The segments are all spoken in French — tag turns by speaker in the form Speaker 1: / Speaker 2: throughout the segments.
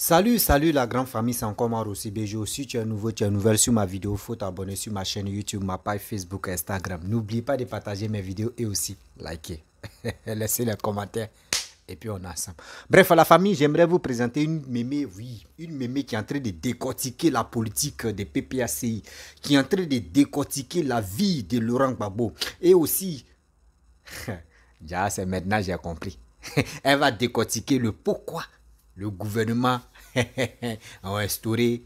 Speaker 1: Salut la grande famille, c'est encore moi aussi BG. Si tu es nouveau, tu es nouvelle sur ma vidéo, faut t'abonner sur ma chaîne YouTube, ma page Facebook et Instagram. N'oublie pas de partager mes vidéos et aussi liker. Laissez les commentaires et puis on est ensemble. Bref, à la famille, j'aimerais vous présenter une mémé, oui, une mémé qui est en train de décortiquer la politique des PPACI, qui est en train de décortiquer la vie de Laurent Gbagbo et aussi, déjà c'est maintenant j'ai compris, elle va décortiquer le pourquoi le gouvernement a instauré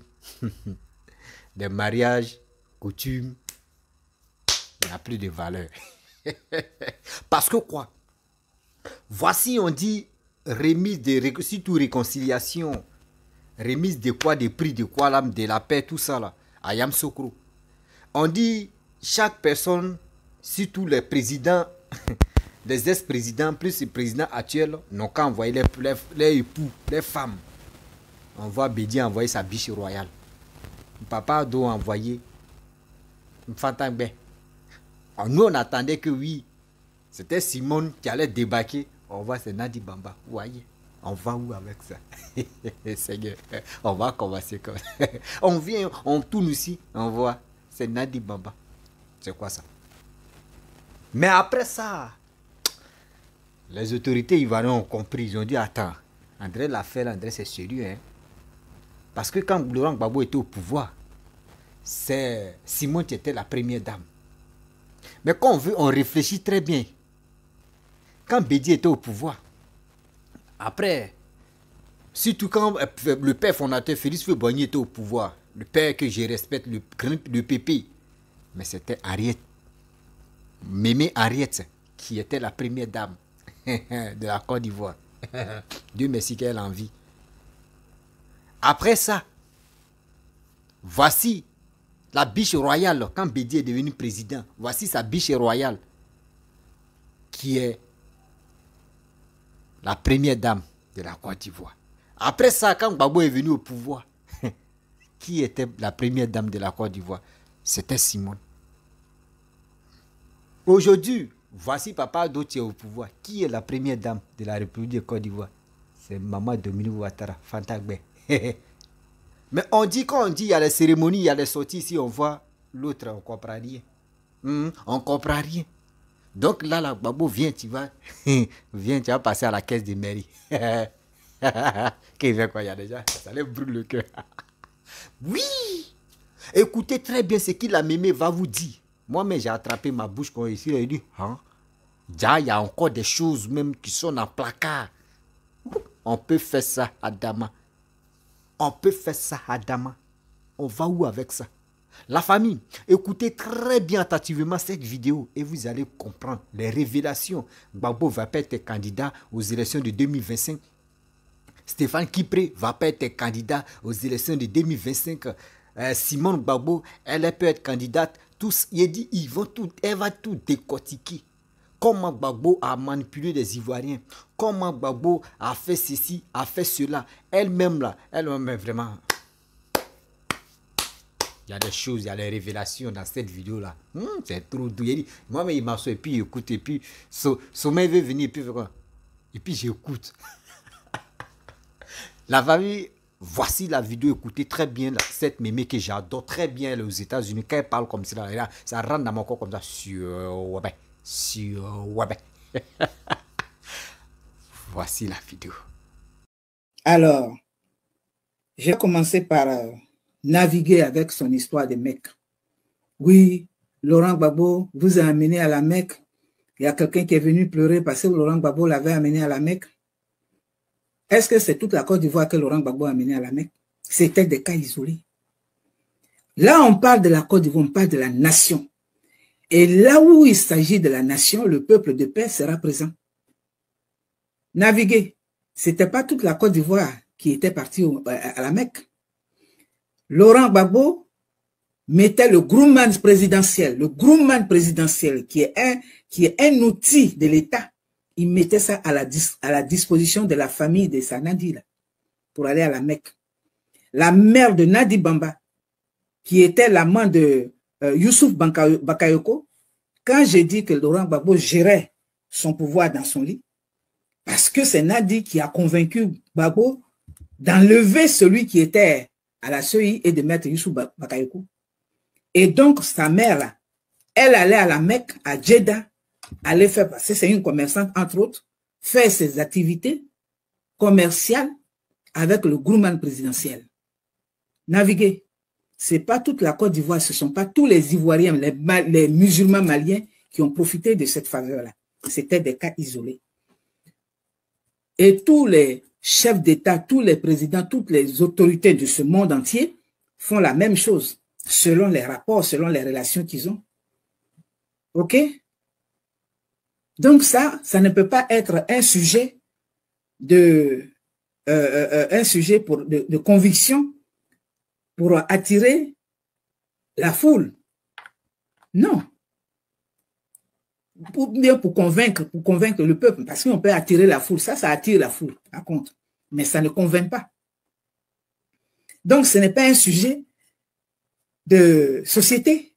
Speaker 1: des mariages, coutumes, il n'y a plus de valeur. Parce que quoi? Voici, on dit, remise de surtout réconciliation, remise de quoi, des prix de quoi, l'âme de la paix, tout ça là, à Yamsokro. On dit, chaque personne, surtout les présidents, les ex-présidents, plus les présidents actuels, n'ont qu'à envoyer les époux, les femmes. On voit Bédi envoyer sa biche royale. Papa doit envoyer Mfantangbe. Nous, on attendait que oui, c'était Simone qui allait débarquer. On voit, c'est Nadi Bamba. Vous voyez, on va où avec ça? Seigneur, on va commencer comme ça. On vient, on tourne ici, on voit, c'est Nadi Bamba. C'est quoi ça? Mais après ça, les autorités ivoiriennes ont compris. Ils ont dit, attends, André l'a fait, André c'est sérieux. Hein? Parce que quand Laurent Gbagbo était au pouvoir, c'est Simone qui était la première dame. Mais quand on réfléchit très bien, quand Bédi était au pouvoir, après, surtout quand le père fondateur Félix Faure-Boigny était au pouvoir, le père que je respecte, le PP, mais c'était Henriette, Mémé Henriette, qui était la première dame de la Côte d'Ivoire. Dieu merci qu'elle en vit. Après ça, voici la biche royale, quand Bédi est devenu président, voici sa biche royale, qui est la première dame de la Côte d'Ivoire. Après ça, quand Gbagbo est venu au pouvoir, qui était la première dame de la Côte d'Ivoire? C'était Simone. Aujourd'hui, voici Papa Dotti au pouvoir. Qui est la première dame de la République de Côte d'Ivoire? C'est Maman Dominique Ouattara, Fantagbe. Mais on dit, quand on dit il y a les cérémonies, il y a les sorties, ici on voit l'autre, on ne comprend rien. On ne comprend rien. Donc là, la Gbagbo, viens, tu vas passer à la caisse de mairie. Qu'il fait quoi, il y a déjà, ça les brûle le cœur. Oui! Écoutez très bien ce qu'il a mémé va vous dire. Moi-même, j'ai attrapé ma bouche quand ici, il dit, hein? Déjà, il y a encore des choses même qui sont en placard. On peut faire ça à Dama. On peut faire ça à Dama. On va où avec ça? La famille, écoutez très bien attentivement cette vidéo et vous allez comprendre les révélations. Gbagbo va pas être candidat aux élections de 2025. Stéphane Kipré va pas être candidat aux élections de 2025. Simone Gbagbo, elle peut être candidate. Tous, il dit, elle va tout décortiquer. Comment Gbagbo a manipulé les Ivoiriens. Comment Gbagbo a fait ceci, a fait cela. Elle-même là, elle-même vraiment... Il y a des choses, il y a des révélations dans cette vidéo-là. C'est trop doux. Moi-même, il m'assoit et puis il écoute. Et puis, sommeil veut venir. Et puis j'écoute. La famille, voici la vidéo. Écoutez très bien là, cette mémé que j'adore très bien elle, aux États-Unis. Quand elle parle comme ça, là, ça rentre dans mon corps comme ça. Voici la vidéo.
Speaker 2: Alors, je vais commencer par naviguer avec son histoire de Mecque. Oui, Laurent Gbagbo vous a amené à la Mecque. Il y a quelqu'un qui est venu pleurer parce que Laurent Gbagbo l'avait amené à la Mecque. Est-ce que c'est toute la Côte d'Ivoire que Laurent Gbagbo a amené à la Mecque? C'était des cas isolés. Là, on parle de la Côte d'Ivoire, on parle de la nation. Et là où il s'agit de la nation, le peuple de paix sera présent. Naviguer. C'était pas toute la Côte d'Ivoire qui était partie à la Mecque. Laurent Gbagbo mettait le groomman présidentiel, qui est un outil de l'État. Il mettait ça à la disposition de la famille de sa Nadi pour aller à la Mecque. La mère de Nadi Bamba, qui était l'amant de Youssouf Bakayoko, quand j'ai dit que Laurent Gbagbo gérait son pouvoir dans son lit, parce que c'est Nadi qui a convaincu Gbagbo d'enlever celui qui était à la CEI et de mettre Youssou Bakayoko. Et donc, sa mère, là, elle allait à la Mecque, à Jeddah, aller faire passer, c'est une commerçante, entre autres, faire ses activités commerciales avec le groupement présidentiel. Naviguer. Ce n'est pas toute la Côte d'Ivoire, ce ne sont pas tous les Ivoiriens, les musulmans maliens qui ont profité de cette faveur-là. C'était des cas isolés. Et tous les chefs d'État, tous les présidents, toutes les autorités de ce monde entier font la même chose, selon les rapports, selon les relations qu'ils ont. OK? Donc ça ne peut pas être un sujet de conviction pour attirer la foule. Non. Pour convaincre le peuple, parce qu'on peut attirer la foule. Ça attire la foule, par contre. Mais ça ne convainc pas. Donc, ce n'est pas un sujet de société.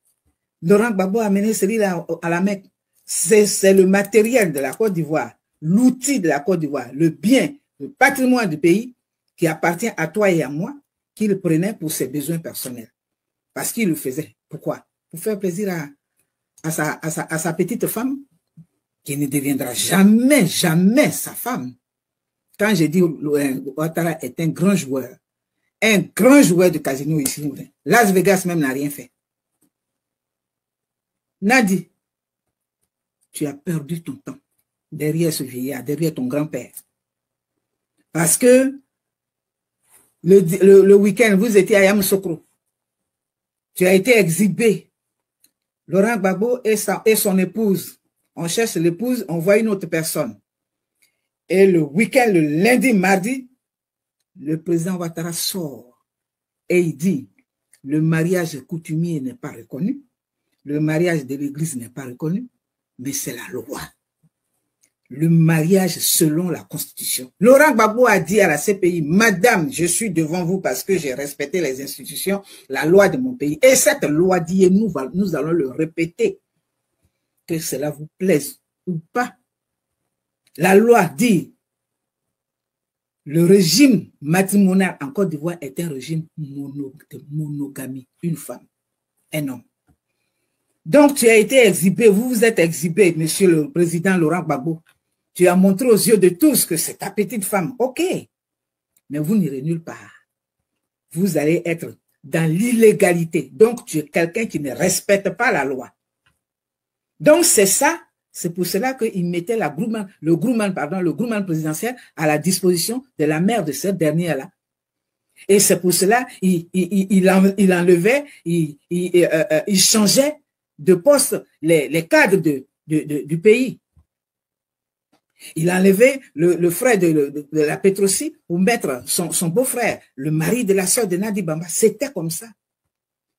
Speaker 2: Laurent Gbagbo a mené celui-là à la Mecque. C'est le matériel de la Côte d'Ivoire, l'outil de la Côte d'Ivoire, le bien, le patrimoine du pays qui appartient à toi et à moi, qu'il prenait pour ses besoins personnels. Parce qu'il le faisait. Pourquoi? Pour faire plaisir à sa petite femme, qui ne deviendra jamais, jamais sa femme. Quand j'ai dit Ouattara est un grand joueur de casino ici, Las Vegas même n'a rien fait. Nadi, tu as perdu ton temps derrière ce vieillard, derrière ton grand-père. Parce que le week-end, vous étiez à Yamoussoukro. Tu as été exhibé. Laurent Gbagbo et son épouse. On cherche l'épouse, on voit une autre personne. Et le week-end, le lundi, mardi, le président Ouattara sort et il dit, le mariage coutumier n'est pas reconnu, le mariage de l'église n'est pas reconnu, mais c'est la loi. Le mariage selon la Constitution. Laurent Gbagbo a dit à la CPI, Madame, je suis devant vous parce que j'ai respecté les institutions, la loi de mon pays. Et cette loi dit, et nous allons le répéter, que cela vous plaise ou pas. La loi dit, le régime matrimonial en Côte d'Ivoire est un régime de monogamie. Une femme, un homme. Donc, tu as été exhibé, vous vous êtes exhibé, monsieur le président Laurent Gbagbo. Tu as montré aux yeux de tous que c'est ta petite femme. OK. Mais vous n'irez nulle part. Vous allez être dans l'illégalité. Donc, tu es quelqu'un qui ne respecte pas la loi. Donc, c'est ça. C'est pour cela qu'il mettait le groupement présidentiel à la disposition de la mère de cette dernière-là. Et c'est pour cela qu'il enlevait, il changeait de poste les cadres du pays. Il a enlevé le frère de la Petrosi pour mettre son beau-frère, le mari de la sœur de Nadi Bamba. C'était comme ça.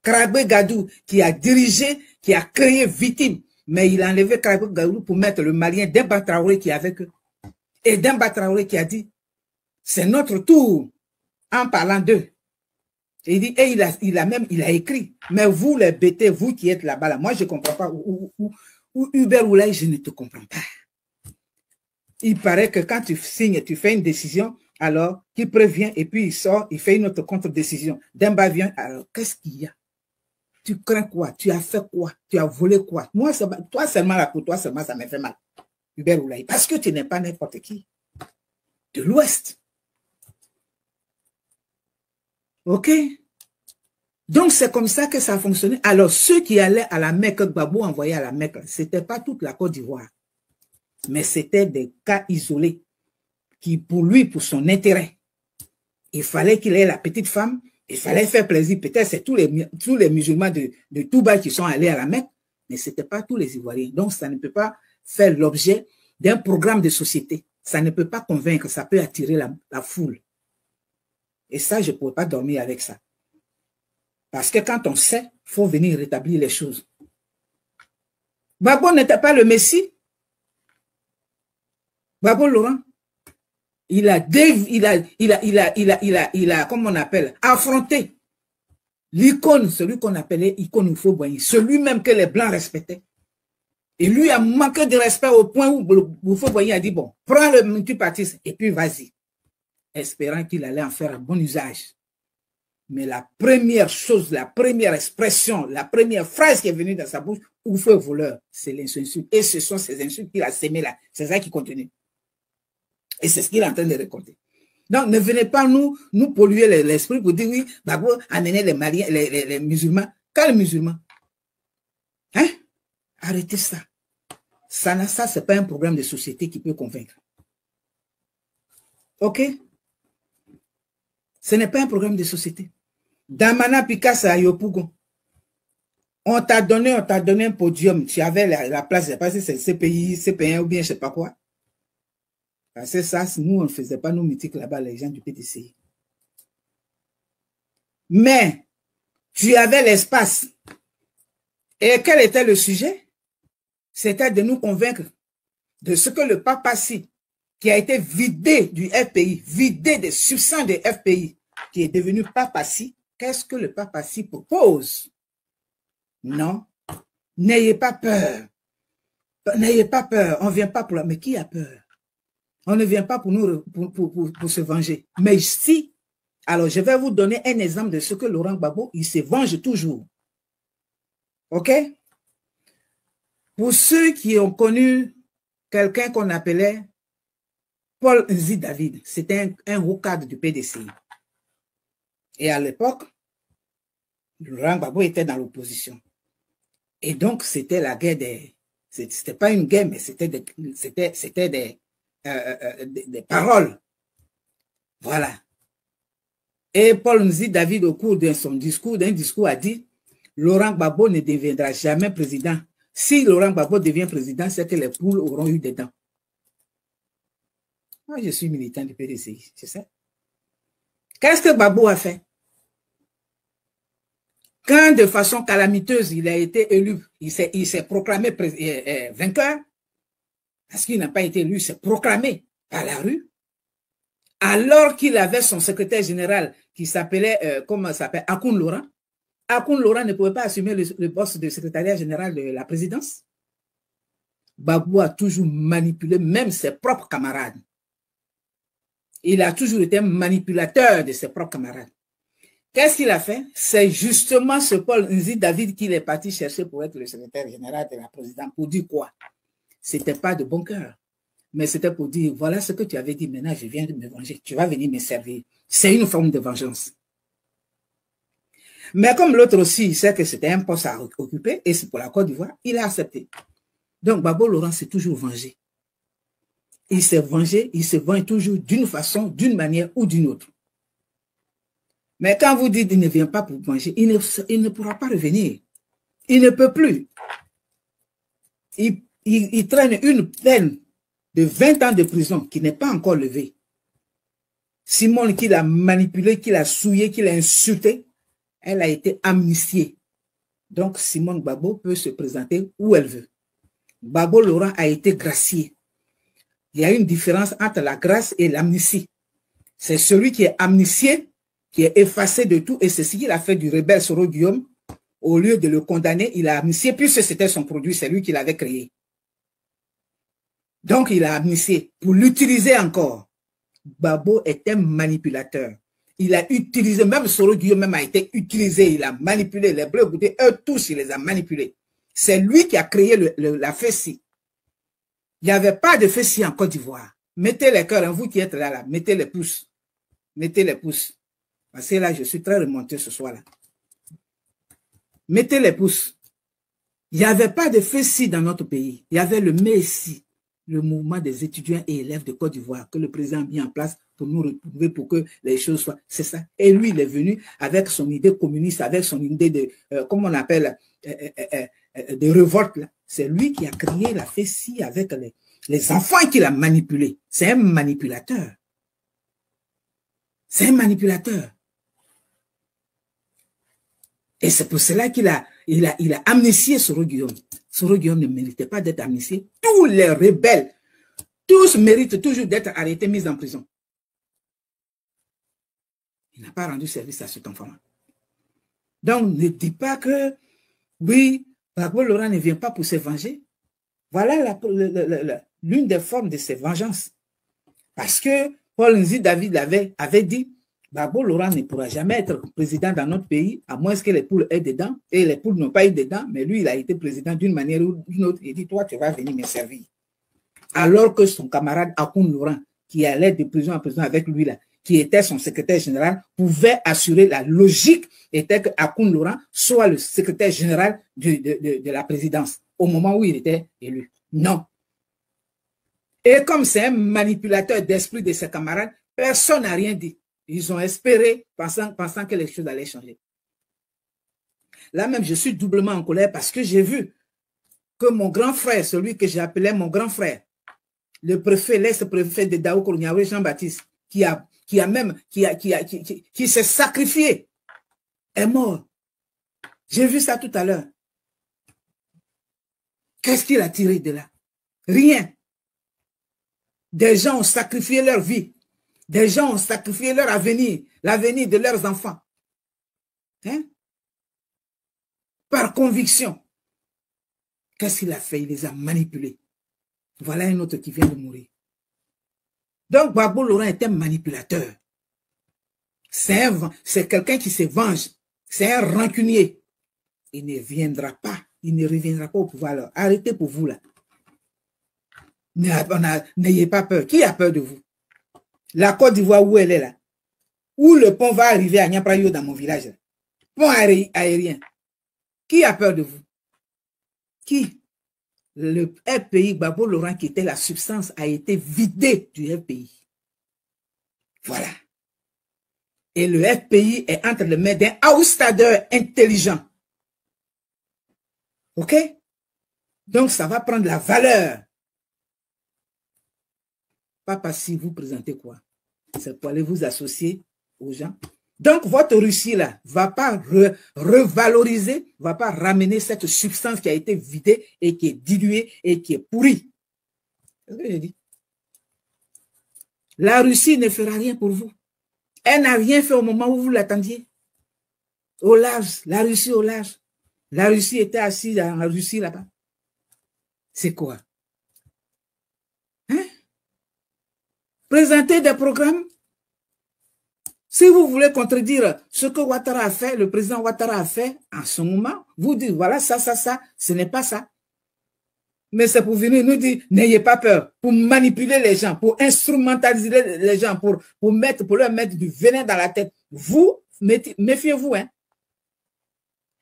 Speaker 2: Karabé Gadou, qui a dirigé, qui a créé victime, mais il a enlevé Karabé Gadou pour mettre le Malien Demba Traoré qui est avec eux. Et Demba Traoré qui a dit, c'est notre tour, en parlant d'eux. Il dit, et il a écrit, mais vous les bêtés, vous qui êtes là-bas, là, moi je ne comprends pas, ou Hubert Oulay, je ne te comprends pas. Il paraît que quand tu signes, tu fais une décision, alors qu'il prévient et puis il sort, il fait une autre contre-décision. Demba vient, alors qu'est-ce qu'il y a? Tu crains quoi? Tu as fait quoi? Tu as volé quoi? Moi, toi seulement, là, pour toi seulement, ça me fait mal. Hubert Oulay, parce que tu n'es pas n'importe qui. De l'Ouest. OK? Donc, c'est comme ça que ça a fonctionné. Alors, ceux qui allaient à la Mecque, Gbagbo envoyait à la Mecque, ce n'était pas toute la Côte d'Ivoire. Mais c'était des cas isolés qui, pour lui, pour son intérêt, il fallait qu'il ait la petite femme, il fallait faire plaisir. Peut-être c'est tous les musulmans de Touba qui sont allés à la Mecque, mais ce n'était pas tous les Ivoiriens. Donc, ça ne peut pas faire l'objet d'un programme de société. Ça ne peut pas convaincre, ça peut attirer la foule. Et ça, je ne pourrais pas dormir avec ça. Parce que quand on sait, il faut venir rétablir les choses. Gbagbo n'était pas le Messie. Gbagbo Laurent, il a, comment on appelle, affronté l'icône, celui qu'on appelait icône Houphouët-Boigny, celui-même que les Blancs respectaient. Et lui a manqué de respect au point où Houphouët-Boigny a dit, bon, prends le multipartisme et puis vas-y. espérant qu'il allait en faire un bon usage. Mais la première chose, la première expression, la première phrase qui est venue dans sa bouche, ouf, voleur, c'est l'insulte. Et ce sont ces insultes qu'il a sémées là. C'est ça qui continue. Et c'est ce qu'il est en train de raconter. Donc, ne venez pas nous polluer l'esprit pour dire, oui, Gbagbo amener les Maliens, les musulmans. Quels musulmans? Hein? Arrêtez ça. Ça, c'est pas un problème de société qui peut convaincre. OK? Ce n'est pas un problème de société. Damana Picasso à Yopougon, on t'a donné un podium. Tu avais la place, je ne sais pas si c'est CPI, CP1 ou bien je ne sais pas quoi. Parce que ça, nous, on ne faisait pas nos mythiques là-bas, les gens du PDCI. Mais, tu avais l'espace. Et quel était le sujet? C'était de nous convaincre de ce que le papacy, qui a été vidé du FPI, vidé des substances du FPI, qui est devenu papacy, qu'est-ce que le papacy propose? Non, n'ayez pas peur. N'ayez pas peur. On ne vient pas pour... Mais qui a peur? On ne vient pas pour se venger. Mais ici, alors je vais vous donner un exemple de ce que Laurent Gbagbo, il se venge toujours. OK? Pour ceux qui ont connu quelqu'un qu'on appelait Paul Nzi David, c'était un haut cadre du PDCI. Et à l'époque, Laurent Gbagbo était dans l'opposition. Et donc, c'était la guerre des... C'était pas une guerre, mais c'était des paroles. Voilà. Et Paul Nzi David, au cours de son discours, a dit, Laurent Gbagbo ne deviendra jamais président. Si Laurent Gbagbo devient président, c'est que les poules auront eu des dents. Moi, je suis militant du PDCI, c'est ça. Qu'est-ce que Gbagbo a fait? Quand de façon calamiteuse, il a été élu, il s'est proclamé vainqueur, parce qu'il n'a pas été élu, il s'est proclamé par la rue, alors qu'il avait son secrétaire général qui s'appelait, comment ça s'appelle, Akoun Laurent. Akoun Laurent ne pouvait pas assumer le poste de secrétariat général de la présidence. Gbagbo a toujours manipulé même ses propres camarades. Il a toujours été manipulateur de ses propres camarades. Qu'est-ce qu'il a fait? C'est justement ce Paul Nzi David qu'il est parti chercher pour être le secrétaire général de la présidence. Pour dire quoi? Ce n'était pas de bon cœur. Mais c'était pour dire, voilà ce que tu avais dit, maintenant je viens de me venger. Tu vas venir me servir. C'est une forme de vengeance. Mais comme l'autre aussi, il sait que c'était un poste à occuper, et c'est pour la Côte d'Ivoire, il a accepté. Donc Gbagbo Laurent s'est toujours vengé. Il s'est vengé, il se venge toujours d'une façon, d'une manière ou d'une autre. Mais quand vous dites qu'il ne vient pas pour manger, il ne pourra pas revenir. Il ne peut plus. Il traîne une peine de 20 ans de prison qui n'est pas encore levée. Simone, qui l'a manipulé, qui l'a souillé, qui l'a insulté, elle a été amnistiée. Donc Simone Gbagbo peut se présenter où elle veut. Gbagbo Laurent a été gracié. Il y a une différence entre la grâce et l'amnistie. C'est celui qui est amnistié, qui est effacé de tout, et c'est ce qu'il a fait du rebelle Soro Guillaume. Au lieu de le condamner, il a amnistié, puisque c'était son produit, c'est lui qui l'avait créé. Donc, il a amnistié pour l'utiliser encore. Gbagbo est un manipulateur. Il a utilisé, même Soro Guillaume même a été utilisé, il a manipulé les bleus, eux tous, il les a manipulés. C'est lui qui a créé la FECI. Il n'y avait pas de FECI en Côte d'Ivoire. Mettez les cœurs, vous qui êtes là, mettez les pouces. Mettez les pouces. Parce que là, je suis très remonté ce soir-là. Mettez les pouces. Il n'y avait pas de FECI dans notre pays. Il y avait le MESI, le mouvement des étudiants et élèves de Côte d'Ivoire, que le président a mis en place pour nous retrouver, pour que les choses soient... C'est ça. Et lui, il est venu avec son idée communiste, avec son idée de, comment on appelle, de révolte. C'est lui qui a créé la FECI avec les enfants qu'il a manipulés. C'est un manipulateur. C'est un manipulateur. Et c'est pour cela qu'il a amnistié Soro Guillaume. Soro Guillaume ne méritait pas d'être amnistié. Tous les rebelles, tous méritent toujours d'être arrêtés, mis en prison. Il n'a pas rendu service à cet enfant-là. Donc, ne dis pas que, oui, Gbagbo Laurent ne vient pas pour se venger. Voilà l'une des formes de ses vengeances. Parce que Paul Nzi David avait dit, Gbagbo Laurent ne pourra jamais être président dans notre pays, à moins que les poules aient dedans, et les poules n'ont pas eu dedans, mais lui, il a été président d'une manière ou d'une autre. Il dit, toi, tu vas venir me servir. Alors que son camarade Akoun Laurent, qui allait de prison en prison avec lui, là, qui était son secrétaire général, pouvait assurer la logique, était que Akoun Laurent soit le secrétaire général de la présidence, au moment où il était élu. Non. Et comme c'est un manipulateur d'esprit de ses camarades, personne n'a rien dit. Ils ont espéré, pensant que les choses allaient changer. Là même, je suis doublement en colère parce que j'ai vu que mon grand frère, celui que j'appelais mon grand frère, le préfet, l'ex-préfet de Dao Kourniaoui, Jean-Baptiste, qui s'est sacrifié, est mort. J'ai vu ça tout à l'heure. Qu'est-ce qu'il a tiré de là? Rien. Des gens ont sacrifié leur vie. Des gens ont sacrifié leur avenir, l'avenir de leurs enfants. Hein? Par conviction. Qu'est-ce qu'il a fait? Il les a manipulés. Voilà un autre qui vient de mourir. Donc, Gbagbo Laurent est un manipulateur. C'est quelqu'un qui se venge. C'est un rancunier. Il ne reviendra pas au pouvoir. Alors, arrêtez pour vous là. N'ayez pas peur. Qui a peur de vous? La Côte d'Ivoire, où elle est là? Où le pont va arriver à Niaprayo dans mon village? Pont aérien. Qui a peur de vous? Qui? Le FPI, Gbagbo Laurent, qui était la substance, a été vidé du FPI. Voilà. Et le FPI est entre les mains d'un outsider intelligent. OK? Donc, ça va prendre la valeur. Papa, si vous présentez quoi? C'est pour aller vous associer aux gens. Donc, votre Russie, là, ne va pas revaloriser, ne va pas ramener cette substance qui a été vidée et qui est diluée et qui est pourrie. C'est ce que j'ai dit. La Russie ne fera rien pour vous. Elle n'a rien fait au moment où vous l'attendiez. Au large, la Russie au large. La Russie était assise dans la Russie là-bas. C'est quoi? Hein? Présenter des programmes. Si vous voulez contredire ce que Ouattara a fait, le président Ouattara a fait en ce moment, vous dites voilà ça, ce n'est pas ça. Mais c'est pour venir nous dire n'ayez pas peur, pour manipuler les gens, pour instrumentaliser les gens, pour leur mettre du venin dans la tête. Vous, méfiez-vous, hein.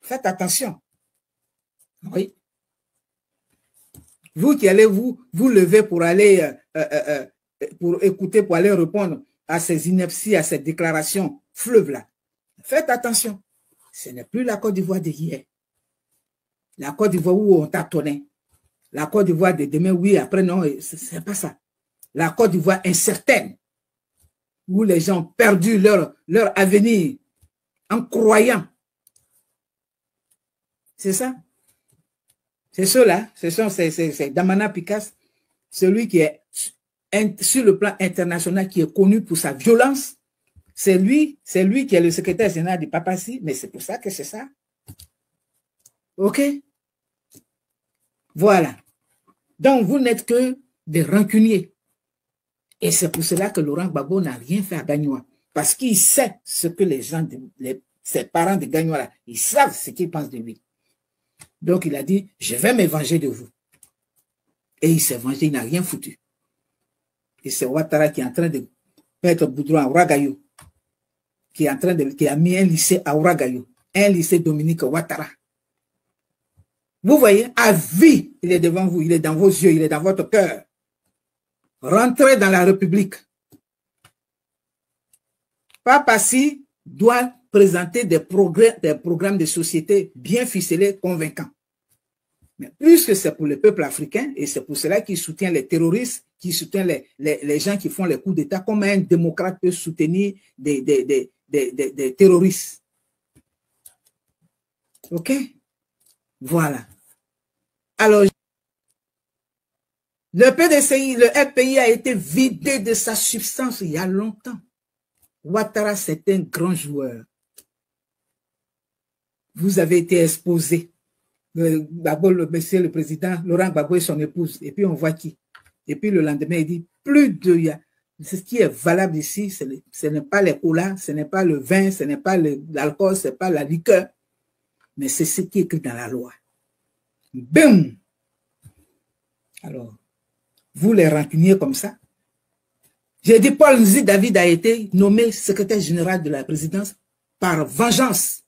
Speaker 2: Faites attention. Oui. Vous qui allez vous lever pour aller pour écouter, pour aller répondre à ces inepties, à ces déclarations fleuves-là. Faites attention. Ce n'est plus la Côte d'Ivoire d'hier. La Côte d'Ivoire où on tâtonnait. La Côte d'Ivoire de demain, oui, après, non, c'est pas ça. La Côte d'Ivoire incertaine, où les gens ont perdu leur avenir en croyant. C'est ça. C'est ceux-là, c'est Damana Picasse, celui qui est sur le plan international, qui est connu pour sa violence. C'est lui qui est le secrétaire général du Papassi, mais c'est pour ça que c'est ça. OK? Voilà. Donc, vous n'êtes que des rancuniers. Et c'est pour cela que Laurent Gbagbo n'a rien fait à Gagnoa. Parce qu'il sait ce que les gens, ses parents de Gagnoa, là, ils savent ce qu'ils pensent de lui. Donc, il a dit, je vais me venger de vous. Et il s'est vengé, il n'a rien foutu. Et c'est Ouattara qui est en train de mettre Boudron à Ouagaïo, qui a mis un lycée à Ouagaïo, un lycée Dominique Ouattara. Vous voyez, à vie, il est devant vous, il est dans vos yeux, il est dans votre cœur. Rentrez dans la République. Papassi doit présenter des programmes de société bien ficelés, convaincants. Mais puisque c'est pour le peuple africain, et c'est pour cela qu'il soutient les terroristes, qu'il soutient les gens qui font les coups d'État, comme un démocrate peut soutenir des terroristes. OK? Voilà. Alors, le PDCI, le FPI a été vidé de sa substance il y a longtemps. Ouattara, c'est un grand joueur. Vous avez été exposé. D'abord, monsieur le président, Laurent Gbagbo et son épouse. Et puis, on voit qui. Et puis, le lendemain, il dit, Ce qui est valable ici, ce n'est pas les colas, ce n'est pas le vin, ce n'est pas l'alcool, ce n'est pas la liqueur, mais c'est ce qui est écrit dans la loi. Bim! Alors, vous les rancuniez comme ça. J'ai dit, Paul Nzi David a été nommé secrétaire général de la présidence par vengeance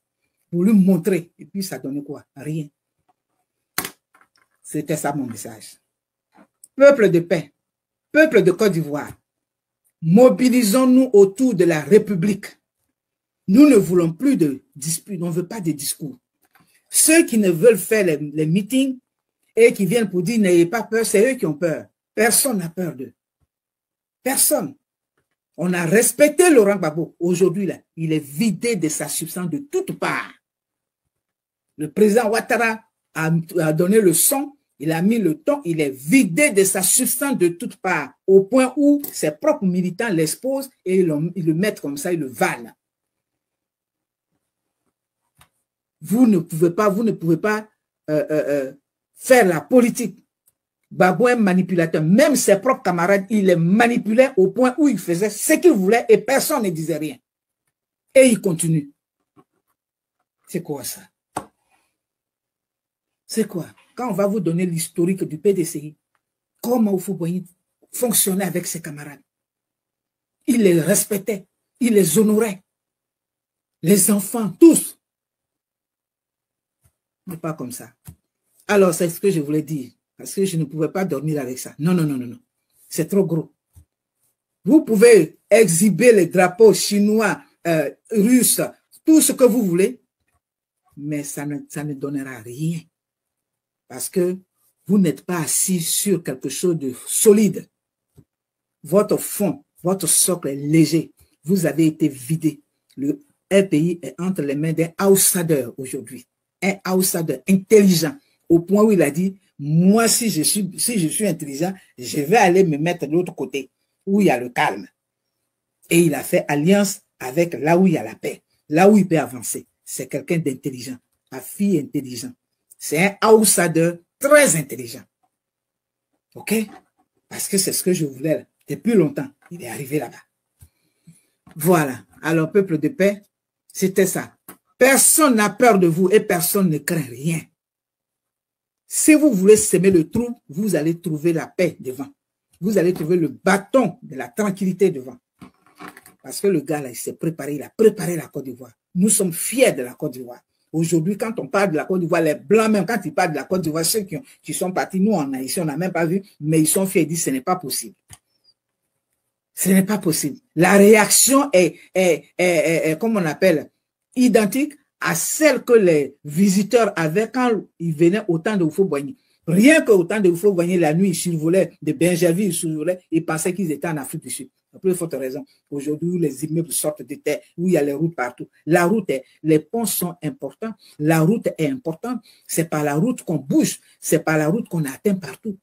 Speaker 2: pour lui montrer. Et puis, ça donnait quoi? Rien. C'était ça mon message. Peuple de paix, peuple de Côte d'Ivoire, mobilisons-nous autour de la République. Nous ne voulons plus de disputes, on ne veut pas de discours. Ceux qui ne veulent faire les meetings et qui viennent pour dire n'ayez pas peur, c'est eux qui ont peur. Personne n'a peur d'eux. Personne. On a respecté Laurent Gbagbo. Aujourd'hui, là, il est vidé de sa substance de toutes parts. Le président Ouattara a donné le son. Il a mis le ton, il est vidé de sa substance de toutes parts, au point où ses propres militants l'exposent et ils le mettent comme ça, ils le valent. Vous ne pouvez pas faire la politique. Gbagbo est manipulateur. Même ses propres camarades, il les manipulait au point où il faisait ce qu'il voulait et personne ne disait rien. Et il continue. C'est quoi ça? C'est quoi? Quand on va vous donner l'historique du PDCI, comment Houphouët-Boigny fonctionnait avec ses camarades. Il les respectait, il les honorait. Les enfants, tous. Mais pas comme ça. Alors, c'est ce que je voulais dire. Parce que je ne pouvais pas dormir avec ça. Non, non, non, non, non. C'est trop gros. Vous pouvez exhiber les drapeaux chinois, russes, tout ce que vous voulez, mais ça ne donnera rien. Parce que vous n'êtes pas assis sur quelque chose de solide. Votre fond, votre socle est léger. Vous avez été vidé. Le pays est entre les mains d'un outsider aujourd'hui. Un outsider intelligent. Au point où il a dit, moi, si je suis intelligent, je vais aller me mettre de l'autre côté, où il y a le calme. Et il a fait alliance avec là où il y a la paix, là où il peut avancer. C'est quelqu'un d'intelligent, un fille intelligent. C'est un outsider très intelligent. OK? Parce que c'est ce que je voulais depuis longtemps. Il est arrivé là-bas. Voilà. Alors, peuple de paix, c'était ça. Personne n'a peur de vous et personne ne craint rien. Si vous voulez semer le trou, vous allez trouver la paix devant. Vous allez trouver le bâton de la tranquillité devant. Parce que le gars, là, il s'est préparé, il a préparé la Côte d'Ivoire. Nous sommes fiers de la Côte d'Ivoire. Aujourd'hui, quand on parle de la Côte d'Ivoire, les Blancs, même quand ils parlent de la Côte d'Ivoire, ceux qui sont partis, nous, en Haïti, on n'a même pas vu, mais ils sont fiers, ils disent ce n'est pas possible. Ce n'est pas possible. La réaction est comme on appelle, identique à celle que les visiteurs avaient quand ils venaient au temps de Houphouët-Boigny. Rien qu'au temps de Houphouët-Boigny, la nuit, ils survolaient de Benjerville, ils survolaient, ils pensaient qu'ils étaient en Afrique du Sud. Pour forte raison. Aujourd'hui, les immeubles sortent de terre, où il y a les routes partout. La route les ponts sont importants. La route est importante. C'est par la route qu'on bouge. C'est par la route qu'on atteint partout.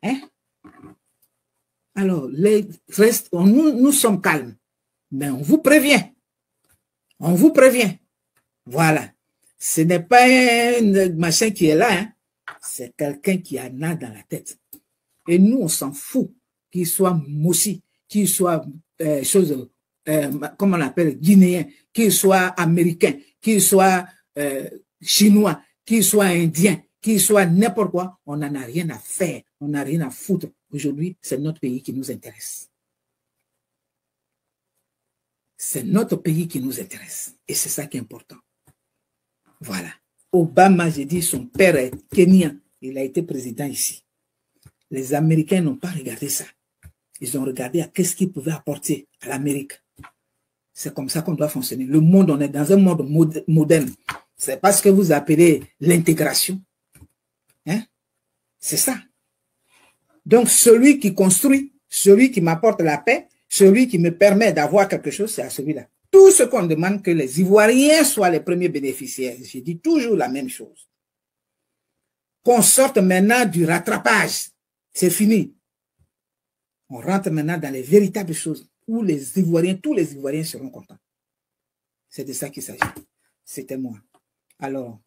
Speaker 2: Hein? Alors, nous sommes calmes. Mais on vous prévient. On vous prévient. Voilà. Ce n'est pas un machin qui est là. Hein? C'est quelqu'un qui en a dans la tête. Et nous, on s'en fout qu'il soit moussi, qu'il soit comment on appelle, guinéen, qu'il soit américain, qu'il soit chinois, qu'il soit indien, qu'il soit n'importe quoi, on n'en a rien à faire, on n'a rien à foutre. Aujourd'hui, c'est notre pays qui nous intéresse. C'est notre pays qui nous intéresse. Et c'est ça qui est important. Voilà. Obama, j'ai dit, son père est kenyan. Il a été président ici. Les Américains n'ont pas regardé ça. Ils ont regardé à qu'est-ce qu'ils pouvaient apporter à l'Amérique. C'est comme ça qu'on doit fonctionner. Le monde, on est dans un monde moderne. C'est pas ce que vous appelez l'intégration. Hein? C'est ça. Donc, celui qui construit, celui qui m'apporte la paix, celui qui me permet d'avoir quelque chose, c'est à celui-là. Tout ce qu'on demande, que les Ivoiriens soient les premiers bénéficiaires. Je dis toujours la même chose. Qu'on sorte maintenant du rattrapage. C'est fini. On rentre maintenant dans les véritables choses où les Ivoiriens, tous les Ivoiriens seront contents. C'est de ça qu'il s'agit. C'était moi. Alors,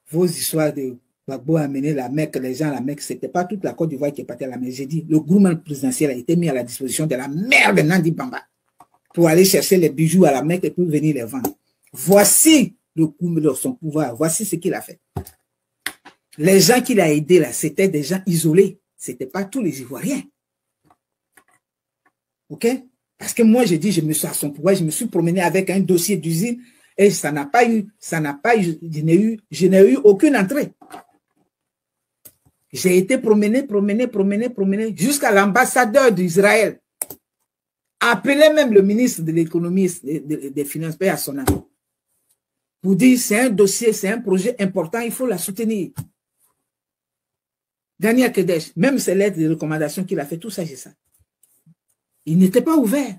Speaker 2: vos histoires de Gbagbo a amené la Mecque, les gens à la Mecque, ce n'était pas toute la Côte d'Ivoire qui est partie à la Mecque. J'ai dit, le gouvernement présidentiel a été mis à la disposition de la mère de Nandi Bamba pour aller chercher les bijoux à la Mecque et pour venir les vendre. Voici le coup de son pouvoir. Voici ce qu'il a fait. Les gens qu'il a aidés là, c'était des gens isolés. Ce n'étaient pas tous les Ivoiriens. OK? Parce que moi, j'ai dit, je me suis à son pouvoir, je me suis promené avec un dossier d'usine et je n'ai eu aucune entrée. J'ai été promené jusqu'à l'ambassadeur d'Israël. Appelé même le ministre de l'économie et des finances, paix à son âme. Pour dire, c'est un dossier, c'est un projet important, il faut la soutenir. Daniel Kedesh, même ses lettres de recommandation qu'il a fait, tout ça, j'ai ça. Il n'était pas ouvert.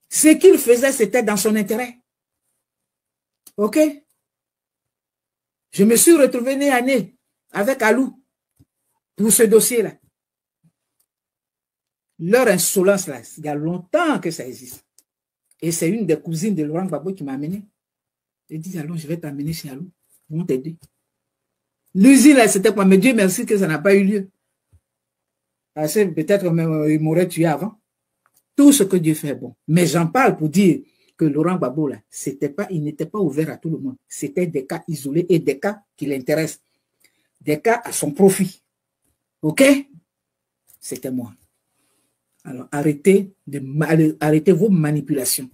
Speaker 2: Ce qu'il faisait, c'était dans son intérêt. OK? Je me suis retrouvé nez à nez avec Alou pour ce dossier-là. Leur insolence, là, il y a longtemps que ça existe. Et c'est une des cousines de Laurent Gbagbo qui m'a amené. Elle dit, allons, je vais t'amener chez Alou. Ils vont t'aider. L'usine, là, c'était quoi? Mais Dieu merci que ça n'a pas eu lieu. Parce que peut-être il m'aurait tué avant. Tout ce que Dieu fait est bon. Mais j'en parle pour dire que Laurent Gbagbo, là, il n'était pas ouvert à tout le monde. C'était des cas isolés et des cas qui l'intéressent. Des cas à son profit. OK? C'était moi. Alors, arrêtez vos manipulations.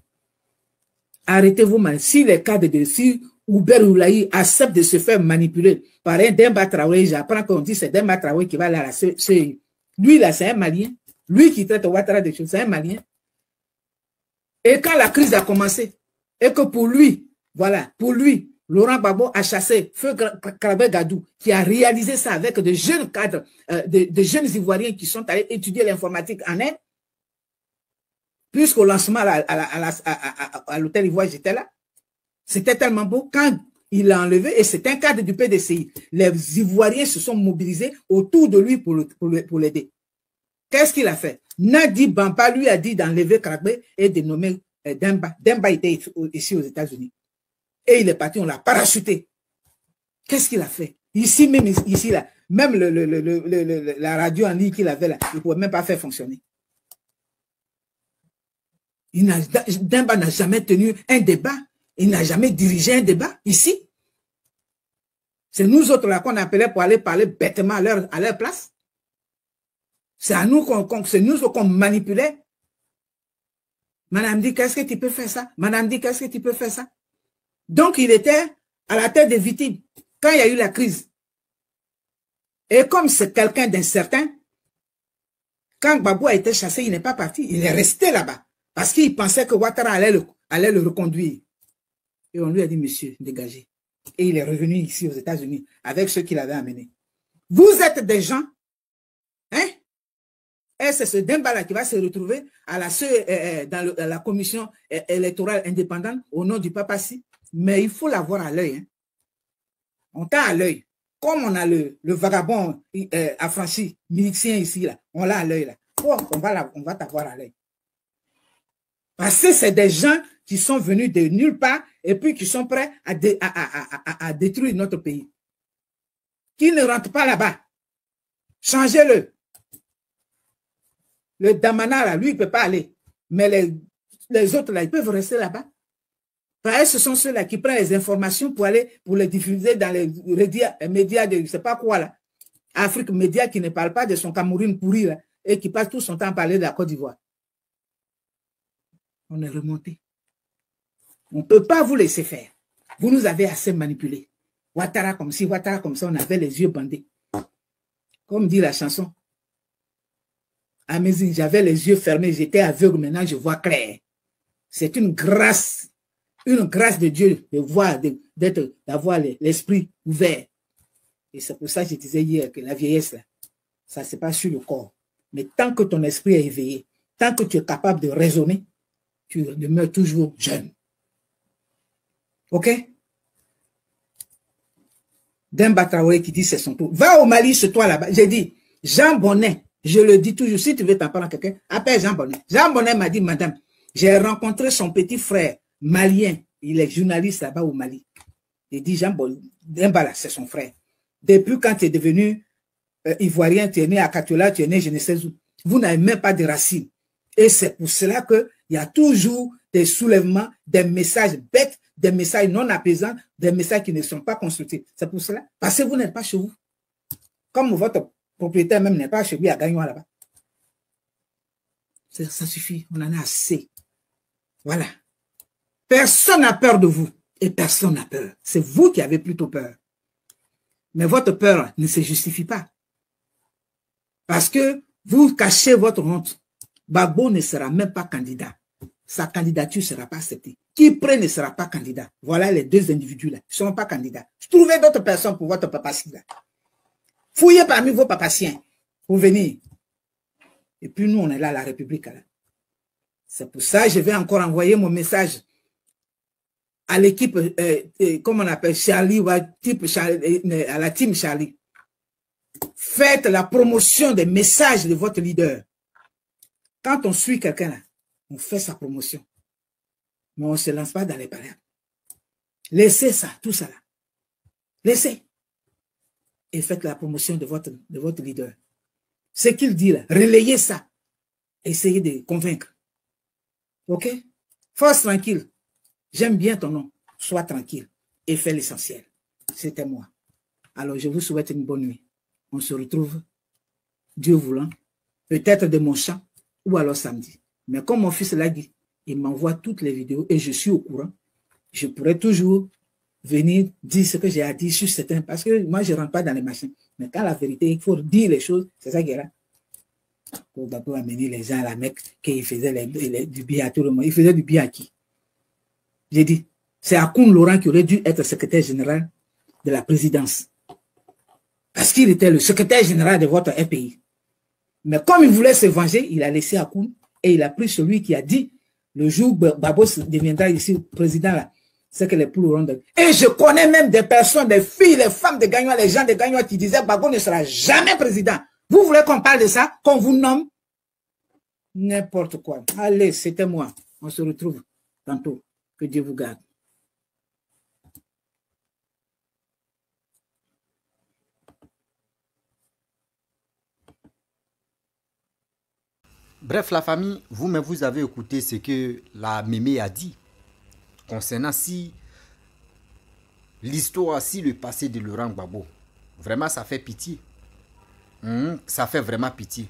Speaker 2: Arrêtez vos manipulations. Si les cas si Hubert Oulaye accepte de se faire manipuler par un Demba Traoré, j'apprends qu'on dit c'est Demba Traoré qui va là. Lui, là, c'est un Malien. Lui qui traite Ouattara de choses, c'est un Malien. Et quand la crise a commencé, et que pour lui, voilà, pour lui, Laurent Gbagbo a chassé Feu Krabbe Gadou, qui a réalisé ça avec de jeunes cadres, de jeunes Ivoiriens qui sont allés étudier l'informatique en Inde. Puisqu'au lancement à l'hôtel Ivoire, j'étais là. C'était tellement beau. Quand il l'a enlevé, et c'est un cadre du PDCI, les Ivoiriens se sont mobilisés autour de lui pour l'aider. Qu'est-ce qu'il a fait? Nadi Bamba lui a dit d'enlever Krabbe et de nommer Demba. Demba était ici aux États-Unis. Et il est parti, on l'a parachuté. Qu'est-ce qu'il a fait? Ici, même ici, là, même la radio en ligne qu'il avait là, il ne pouvait même pas faire fonctionner. Demba n'a jamais tenu un débat. Il n'a jamais dirigé un débat ici. C'est nous autres là qu'on appelait pour aller parler bêtement à leur place. C'est à nous qu'on manipulait. Madame dit, qu'est-ce que tu peux faire ça? Madame dit, qu'est-ce que tu peux faire ça? Donc, il était à la tête des victimes quand il y a eu la crise. Et comme c'est quelqu'un d'incertain, quand Gbagbo a été chassé, il n'est pas parti. Il est resté là-bas. Parce qu'il pensait que Ouattara allait le reconduire. Et on lui a dit, monsieur, dégagez. Et il est revenu ici aux États-Unis avec ceux qu'il avait amenés. Vous êtes des gens, hein? Et c'est ce Demba-là qui va se retrouver dans la commission électorale indépendante au nom du Papassi. Mais il faut l'avoir à l'œil. Hein. On t'a à l'œil. Comme on a le vagabond affranchi, milicien ici, là, on l'a à l'œil. Là. Oh, on va t'avoir à l'œil. Parce que c'est des gens qui sont venus de nulle part et puis qui sont prêts à détruire notre pays. Qui ne rentrent pas là-bas. Changez-le. Le Damana, là, lui, il ne peut pas aller. Mais les autres, là, ils peuvent rester là-bas. Parce que ce sont ceux-là qui prennent les informations pour les diffuser dans les médias de je ne sais pas quoi, là. Afrique Média qui ne parle pas de son Cameroun pourri, là, et qui passe tout son temps à parler de la Côte d'Ivoire. On est remonté. On ne peut pas vous laisser faire. Vous nous avez assez manipulés. Ouattara comme ci, Ouattara comme ça, on avait les yeux bandés. Comme dit la chanson. Amazing, j'avais les yeux fermés, j'étais aveugle, maintenant je vois clair. C'est une grâce de Dieu de voir, d'avoir l'esprit ouvert. Et c'est pour ça que je disais hier que la vieillesse, là, ça ne se passe sur le corps. Mais tant que ton esprit est éveillé, tant que tu es capable de raisonner, tu demeures toujours jeune. OK? Demba Traoré qui dit c'est son tour. Va au Mali, chez toi là-bas. J'ai dit, Jean Bonnet, je le dis toujours, si tu veux t'en parler à quelqu'un, appelle Jean Bonnet. Jean Bonnet m'a dit, madame, j'ai rencontré son petit frère malien. Il est journaliste là-bas au Mali. Il dit, Jean Bonnet, Demba là, c'est son frère. Depuis quand tu es devenu ivoirien, tu es né à Katola, tu es né je ne sais où. Vous n'avez même pas de racines. Et c'est pour cela qu'il y a toujours des soulèvements, des messages bêtes, des messages non apaisants, des messages qui ne sont pas constructifs. C'est pour cela. Parce que vous n'êtes pas chez vous. Comme votre propriétaire même n'est pas chez lui à Gagnon là-bas. Ça suffit. On en a assez. Voilà. Personne n'a peur de vous. Et personne n'a peur. C'est vous qui avez plutôt peur. Mais votre peur ne se justifie pas. Parce que vous cachez votre honte. Gbagbo ne sera même pas candidat. Sa candidature ne sera pas acceptée. Qui prend ne sera pas candidat. Voilà les deux individus-là. Ils ne seront pas candidats. Trouvez d'autres personnes pour votre papatie-là. Fouillez parmi vos papaciens pour venir. Et puis nous, on est là à la République. C'est pour ça que je vais encore envoyer mon message à l'équipe, comment on appelle, Charlie, ou à la team Charlie. Faites la promotion des messages de votre leader. Quand on suit quelqu'un là, on fait sa promotion. Mais on ne se lance pas dans les palais. Laissez ça, tout ça là. Laissez. Et faites la promotion de votre leader. Ce qu'il dit là, relayez ça. Essayez de convaincre. Ok? Force tranquille. J'aime bien ton nom. Sois tranquille et fais l'essentiel. C'était moi. Alors, je vous souhaite une bonne nuit. On se retrouve, Dieu voulant, peut-être de mon champ ou alors samedi. Mais comme mon fils l'a dit, il m'envoie toutes les vidéos et je suis au courant. Je pourrais toujours venir dire ce que j'ai à dire sur certains, parce que moi, je ne rentre pas dans les machins. Mais quand la vérité, il faut dire les choses, c'est ça qui est là. Pour d'abord amener les gens à la Mecque, qu'il faisait du bien à tout le monde. Il faisait du bien à qui? J'ai dit, c'est Akoun Laurent qui aurait dû être secrétaire général de la présidence. Parce qu'il était le secrétaire général de votre pays. Mais comme il voulait se venger, il a laissé Akoun et il a pris celui qui a dit, le jour où Babos deviendra ici président, là, c'est que les poules auront de... Et je connais même des personnes, des filles, les femmes de Gagnon, les gens de Gagnon qui disaient Gbagbo ne sera jamais président. Vous voulez qu'on parle de ça, qu'on vous nomme? N'importe quoi. Allez, c'était moi. On se retrouve tantôt. Que Dieu vous garde.
Speaker 1: Bref, la famille, vous-même, vous avez écouté ce que la mémé a dit concernant si l'histoire, si le passé de Laurent Gbagbo. Vraiment, ça fait pitié. Ça fait vraiment pitié.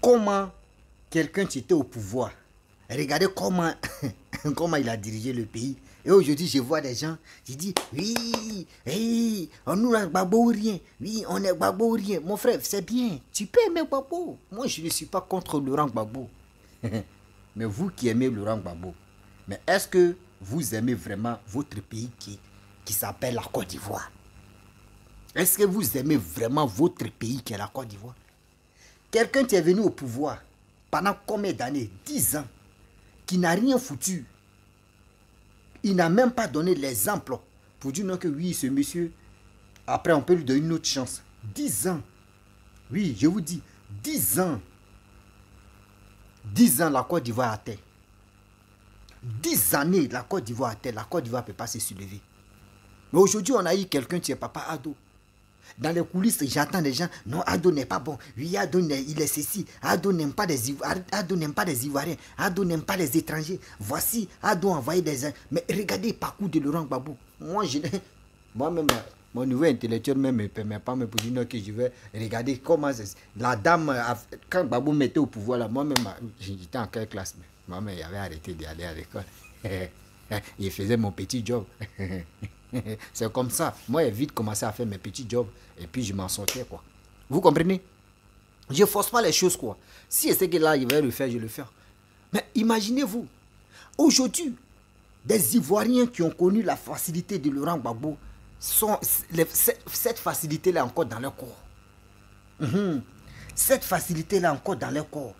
Speaker 1: Comment quelqu'un qui était au pouvoir, regardez comment, comment il a dirigé le pays. Et aujourd'hui, je vois des gens qui disent, oui, on nous a Gbagbo ou rien. Oui, on est Gbagbo ou rien. Mon frère, c'est bien. Tu peux aimer Gbagbo. Moi, je ne suis pas contre Laurent Gbagbo. Mais vous qui aimez Laurent Gbagbo, mais est-ce que vous aimez vraiment votre pays qui s'appelle la Côte d'Ivoire? Est-ce que vous aimez vraiment votre pays qui est la Côte d'Ivoire? Quelqu'un qui est venu au pouvoir pendant combien d'années? 10 ans. Qui n'a rien foutu. Il n'a même pas donné l'exemple pour dire non que oui, ce monsieur, après on peut lui donner une autre chance. 10 ans. Oui, je vous dis, 10 ans. 10 ans, la Côte d'Ivoire à terre. 10 années, la Côte d'Ivoire à terre. La Côte d'Ivoire ne peut pas se soulever. Mais aujourd'hui, on a eu quelqu'un qui est Papa Ado. Dans les coulisses, j'entends des gens, non, Ado n'est pas bon. Oui, Ado, il est ceci. Ado n'aime pas les Ivoiriens. Ado n'aime pas les Ivoiriens. Ado n'aime pas les étrangers. Voici, Ado a envoyé des... Mais regardez le parcours de Laurent Gbagbo. Moi-même, mon niveau intellectuel même ne me permet pas me dire que je vais regarder comment la dame, quand Gbagbo mettait au pouvoir, là, moi-même, j'étais en quelle classe? Moi-même, j'avais arrêté d'aller à l'école. Je faisais mon petit job. C'est comme ça. Moi, j'ai vite commencé à faire mes petits jobs et puis je m'en sortais, quoi. Vous comprenez? Je ne force pas les choses, quoi. Si c'est que là, il va le faire, je le fais. Mais imaginez-vous, aujourd'hui, des Ivoiriens qui ont connu la facilité de Laurent Gbagbo, cette facilité-là est encore dans leur corps. Cette facilité-là est encore dans leur corps.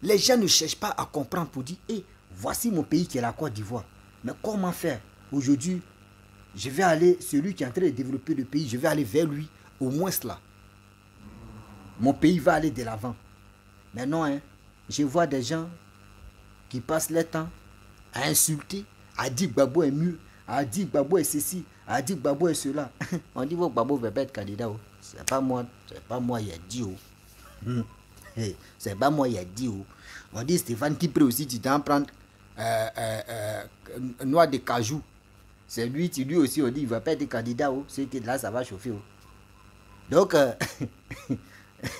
Speaker 1: Les gens ne cherchent pas à comprendre pour dire, hey, voici mon pays qui est la Côte d'Ivoire. Mais comment faire? Aujourd'hui, je vais aller, celui qui est en train de développer le pays, je vais aller vers lui, au moins cela. Mon pays va aller de l'avant. Mais non, hein, je vois des gens qui passent leur temps à insulter, à dire que Gbagbo est mieux, à dire que Gbagbo est ceci, a dit Gbagbo est cela. On dit, Gbagbo veut pas être candidat. C'est pas moi, il a dit. C'est pas moi, il a dit. On dit Stéphane Kipré aussi, tu t'en prends noix de cajou. C'est lui aussi, on dit, il va pas être candidat. C'est que là, ça va chauffer. Donc,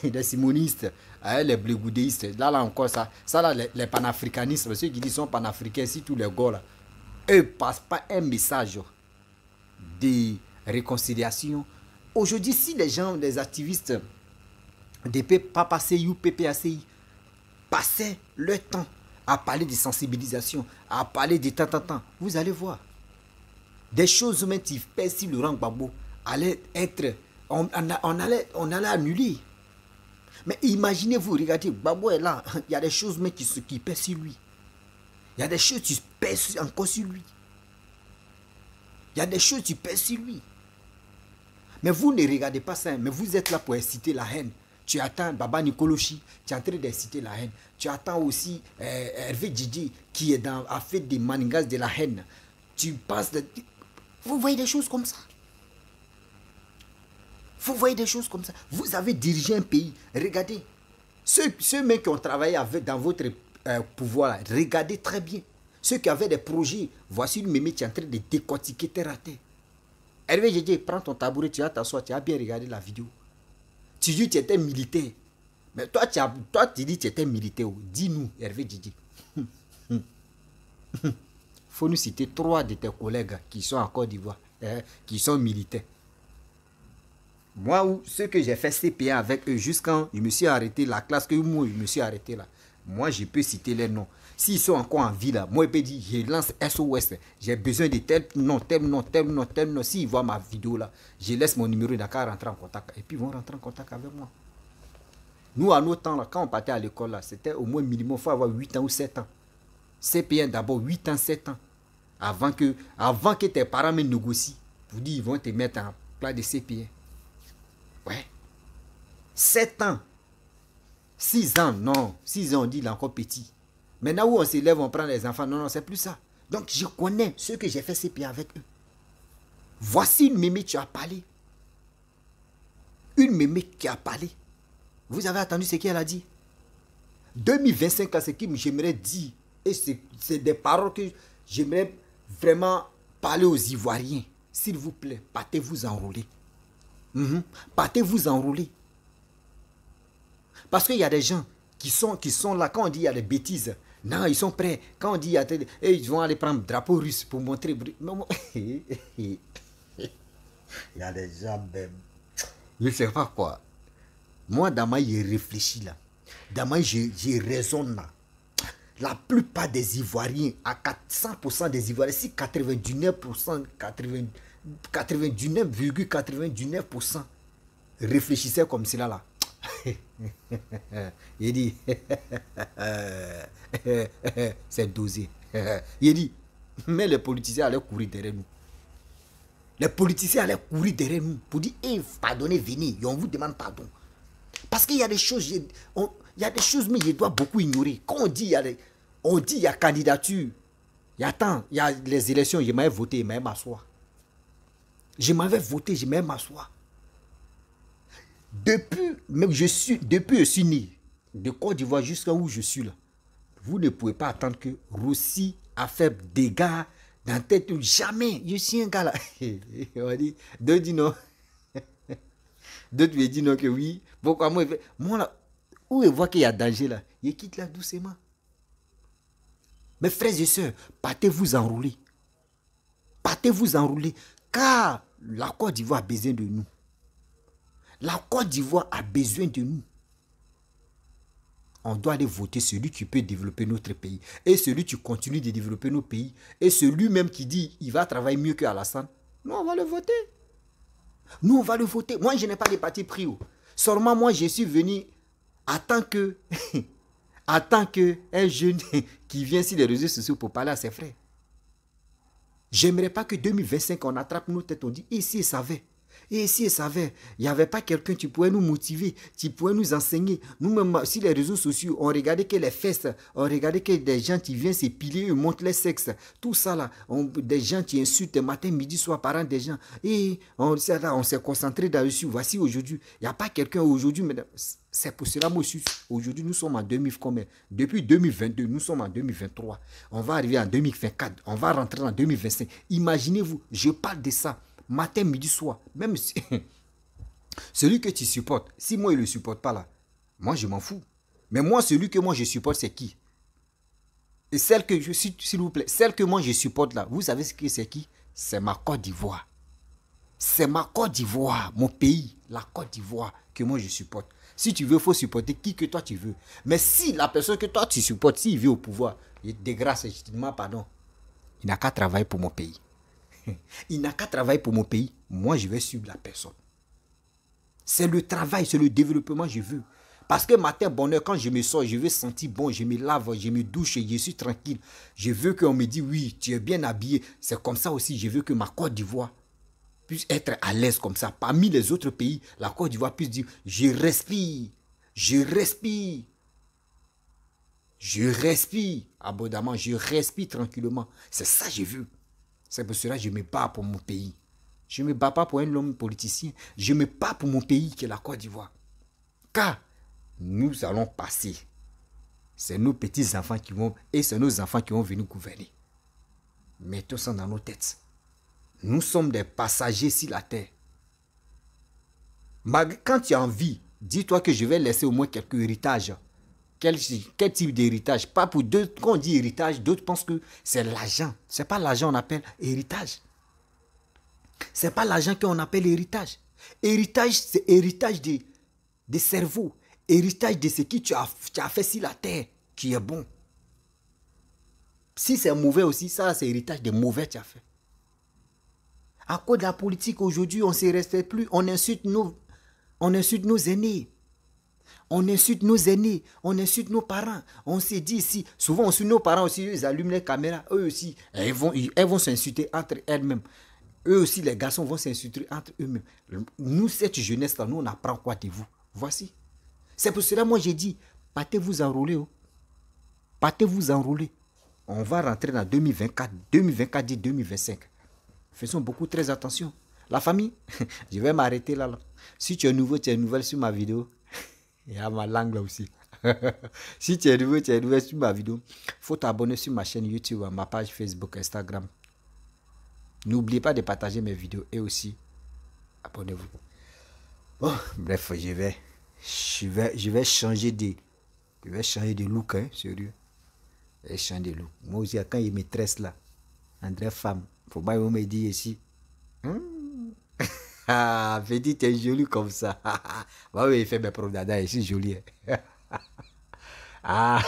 Speaker 1: les simonistes, les blégoudéistes, là encore, ça là, les panafricanistes, ceux qui disent sont panafricains, si tous les gars là, eux ne passent pas un message de réconciliation. Aujourd'hui, si les gens, les activistes des PAPACI ou PPACI passaient leur temps à parler de sensibilisation, à parler de tant, vous allez voir. Des choses même qui pèsent si Laurent Gbagbo allait être... On allait annuler. Mais imaginez-vous, regardez, Gbagbo est là. Il y a des choses même qui pèsent sur lui. Il y a des choses qui pèsent encore sur lui. Il y a des choses qui pèsent sur lui. Mais vous ne regardez pas ça, mais vous êtes là pour inciter la haine. Tu attends Baba Nikolochi, tu es en train d'inciter la haine. Tu attends aussi Hervé Djidji qui a fait des manigas de la haine. Tu passes de... Vous voyez des choses comme ça. Vous voyez des choses comme ça. Vous avez dirigé un pays. Regardez. Ceux mêmes qui ont travaillé dans votre pouvoir, là, regardez très bien. Ceux qui avaient des projets, voici le mémé qui est en train de décortiquer terre à terre. Hervé Djidji, prends ton tabouret, tu vas t'asseoir, tu as bien regardé la vidéo. Tu dis que tu étais militaire. Mais toi, tu dis que tu étais militaire. Dis-nous, Hervé Djidji. Faut nous citer 3 de tes collègues qui sont en Côte d'Ivoire, qui sont militaires. Moi, ce que j'ai fait CPA avec eux, jusqu'à je me suis arrêté, la classe que moi, je me suis arrêté là. Moi, je peux citer les noms. S'ils sont encore en vie là, moi, je peux dire, je lance SOS. J'ai besoin de tel nom. S'ils voient ma vidéo là, je laisse mon numéro Dakar rentrer en contact. Et puis, ils vont rentrer en contact avec moi. Nous, à nos temps, là, quand on partait à l'école, là, c'était au moins minimum, il faut avoir 8 ans ou 7 ans. CPN d'abord, 8 ans, 7 ans. Avant que tes parents me négocient, vous dites, ils vont te mettre en plat de CPN. Ouais. 7 ans. 6 ans, non. 6 ans, on dit, il est encore petit. Maintenant où on s'élève, on prend les enfants. Non, c'est plus ça. Donc, je connais ceux que j'ai fait CPA avec eux. Voici une mémé qui a parlé. Une mémé qui a parlé. Vous avez entendu ce qu'elle a dit? 2025, c'est ce que j'aimerais dire. Et c'est des paroles que j'aimerais vraiment parler aux Ivoiriens. S'il vous plaît, partez-vous enrôler. Partez-vous enrôler. Parce qu'il y a des gens qui sont là. Quand on dit il y a des bêtises, non, ils sont prêts. Quand on dit ils vont aller prendre le drapeau russe pour montrer. Il y a des gens même. Je ne sais pas quoi. Moi, dans ma je réfléchis là. Dans ma je raisonne là. La plupart des Ivoiriens, à 100% des Ivoiriens, si 99%, 99,99% réfléchissaient comme cela là. Il dit, c'est dosé. Il dit, mais les politiciens allaient courir derrière nous. Les politiciens allaient courir derrière nous pour dire, pardonnez, venez, et on vous demande pardon. Parce qu'il y a des choses, mais je dois beaucoup ignorer. Quand on dit, il y a candidature, il y a les élections, je m'avais voté, je m'avais m'asseoir. Je m'avais voté, je m'avais m'asseoir. Depuis je suis né de Côte d'Ivoire jusqu'à où je suis là. Vous ne pouvez pas attendre que Rossi a fait des dégâts dans la tête. Jamais. Je suis un gars là. On dit, d'autres disent non. D'autres lui disent non que oui. Pourquoi moi là, où je vois qu'il y a danger là, je quitte là doucement. Mes frères et sœurs, partez-vous enrouler. Partez-vous enrouler. Car la Côte d'Ivoire a besoin de nous. La Côte d'Ivoire a besoin de nous. On doit aller voter celui qui peut développer notre pays. Et celui qui continue de développer nos pays. Et celui même qui dit qu'il va travailler mieux qu'Alassane. Nous, on va le voter. Nous, on va le voter. Moi, je n'ai pas de parti pris. Seulement, moi, je suis venu en tant que un jeune qui vient sur les réseaux sociaux pour parler à ses frères. J'aimerais pas que 2025, on attrape nos têtes, on dit, ici, il savait. Et si elle savait, il n'y avait pas quelqu'un qui pouvait nous motiver, qui pouvait nous enseigner. Nous-mêmes, sur les réseaux sociaux, on regardait que les fesses, on regardait que des gens qui viennent s'épiler, ils montrent les sexes. Tout ça là, des gens qui insultent matin, midi, soir, parents des gens. Et on s'est concentré là-dessus. Voici aujourd'hui, il n'y a pas quelqu'un aujourd'hui, mais c'est pour cela, moi aussi, aujourd'hui, nous sommes en 2000, combien? Depuis 2022, nous sommes en 2023. On va arriver en 2024, on va rentrer en 2025. Imaginez-vous, je parle de ça. Matin, midi, soir. Même si celui que tu supportes, si moi, il ne le supporte pas là, moi, je m'en fous. Mais moi, celui que moi, je supporte, c'est qui? Et celle que je suis, s'il vous plaît, celle que moi, je supporte là, vous savez ce que c'est qui? C'est ma Côte d'Ivoire. C'est ma Côte d'Ivoire, mon pays, la Côte d'Ivoire que moi, je supporte. Si tu veux, il faut supporter qui que toi, tu veux. Mais si la personne que toi, tu supportes, s'il vient au pouvoir, il dégrâce, légitimement, pardon, il n'a qu'à travailler pour mon pays. Il n'a qu'à travailler pour mon pays. Moi, je vais suivre la personne. C'est le travail, c'est le développement que je veux. Parce que matin, bonheur, quand je me sors, je veux sentir bon, je me lave, je me douche, je suis tranquille. Je veux qu'on me dise, oui, tu es bien habillé. C'est comme ça aussi, je veux que ma Côte d'Ivoire puisse être à l'aise comme ça. Parmi les autres pays, la Côte d'Ivoire puisse dire, je respire, je respire. Je respire abondamment, je respire tranquillement. C'est ça que je veux. C'est pour cela que je me bats pour mon pays. Je ne me bats pas pour un homme politicien. Je me bats pour mon pays qui est la Côte d'Ivoire. Car nous allons passer. C'est nos petits-enfants qui vont, et c'est nos enfants qui vont venir gouverner. Mettons ça dans nos têtes. Nous sommes des passagers sur la terre. Quand tu as envie, dis-toi que je vais laisser au moins quelques héritages. Quel type d'héritage? Pas pour d'autres, quand on dit héritage, d'autres pensent que c'est l'argent. Ce n'est pas l'argent qu'on appelle héritage. Ce n'est pas l'argent qu'on appelle héritage. Héritage, c'est héritage des cerveaux. Héritage de ce que tu as fait sur la terre, qui est bon. Si c'est mauvais aussi, ça c'est héritage des mauvais que tu as fait. À cause de la politique aujourd'hui, on ne se respecte plus. On insulte nos aînés. On insulte nos aînés, on insulte nos parents. On se dit ici, souvent aussi nos parents aussi, ils allument les caméras, eux aussi, elles vont s'insulter entre elles-mêmes. Eux aussi, les garçons vont s'insulter entre eux-mêmes. Nous, cette jeunesse-là, nous, on apprend quoi de vous? Voici. C'est pour cela, moi, j'ai dit, partez-vous enrôler. Oh. Partez-vous enrôler. On va rentrer dans 2024, 2024 dit 2025. Faisons beaucoup très attention. La famille, je vais m'arrêter là. Si tu es nouveau, tu es nouvelle sur ma vidéo. Il y a ma langue là aussi. Si tu es nouveau sur ma vidéo, il faut t'abonner sur ma chaîne YouTube, ma page Facebook, Instagram. N'oubliez pas de partager mes vidéos et aussi abonnez-vous. Bon, bref, je vais changer de look, hein, sérieux. Je vais changer de look. Moi aussi, quand il me tresse là, André femme, faut pas me dire ici. Ah, petit, tu es joli comme ça. Bah oui, il fait mes preuves d'ada, je suis joli. Ah.